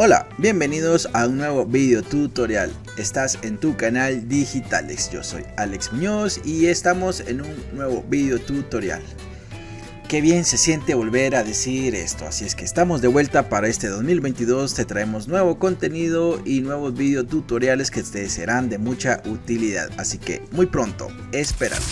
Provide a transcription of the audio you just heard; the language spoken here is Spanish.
Hola, bienvenidos a un nuevo video tutorial. Estás en tu canal Digitales. Yo soy Alex Muñoz y estamos en un nuevo video tutorial. Qué bien se siente volver a decir esto, así es que estamos de vuelta para este 2022. Te traemos nuevo contenido y nuevos video tutoriales que te serán de mucha utilidad, así que muy pronto, espéralo.